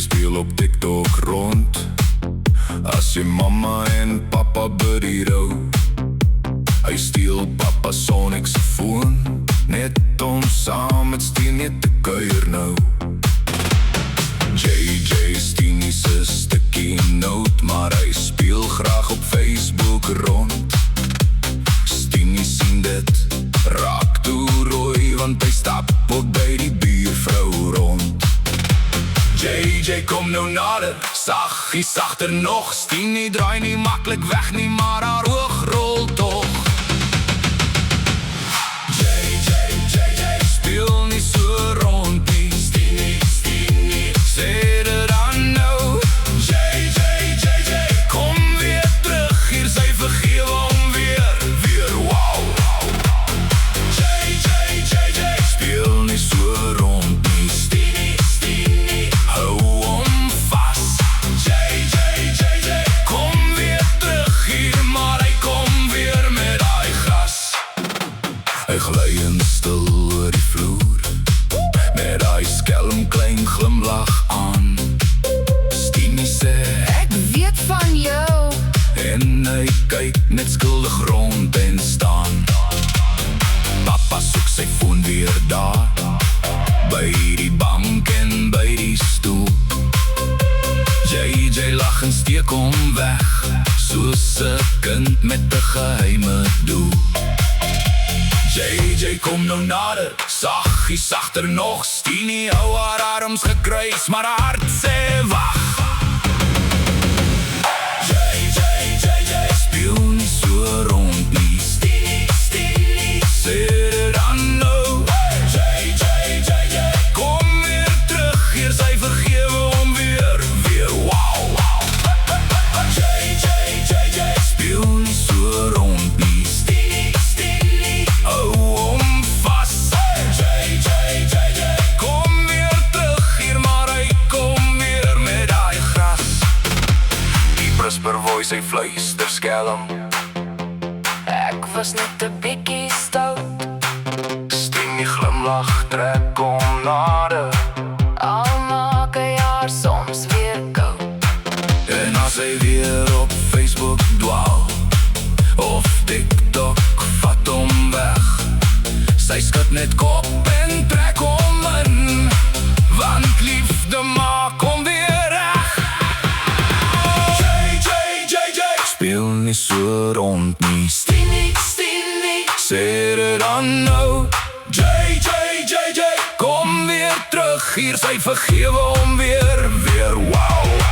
speel op TikTok rond. As jy mamma en papa buddy hou, hy steel papa Sonic se foon, net om saam met Stenie te kuier nou. JJ Stenie se sticky note, maar hy speel graag op Facebook rond. Stenie sien dit, raak toe rooi, want hy stap op by die buurvrou rond. JJ kom nou nader, saggies sagter nog. Stenie draai nie maklik weg nie, maar haar oog rol toch. JJ speel nie so rond nie. Stenie sê dit dan nou. JJ kom weer terug, hier sy vergewe hom weer wow. JJ speel nie so rond nie. Stenie hou hom vas. JJ kom weer terug hier, maar hy kom weer met daai gas. Hy glij en stil oor die vloer, met daai skelm klein glimlach aan. Stenie sê, ek weet van jou, en hy kyk net skuldig rond en staan. Papa soek sy foon weer daar, by die bank en by die stoel. JJ lach en steek hom weg, soos 'n kind met 'n geheime doel. JJ kom nou nader, saggies sagter nog. Stenie hou haar arms gekruis, maar haar hart sê wag. JJ speel nie so rond nie. Stenie sê dit dan nou. JJ kom weer terug, hier sy vergewe hom weer wow. JJ speel nie so rond nie. Stenie hou hom vas. JJ kom weer terug hier, maar hy kom weer met daai gras. Die Prisper voice, hy fluister skelm, ek was net 'n bietjie stout. Stenie glimlach, trek hom nader, Al maak hy haar soms weer koud. en as hy weer op Facebook dwaal, of TikTok vat hom weg, sy skud net kop en trek hom in, want liefde maak hom weer reg. JJ speel nie so rond nie. Stenie sê dit dan nou. JJ kom weer terug, hier sy vergewe hom weer wow.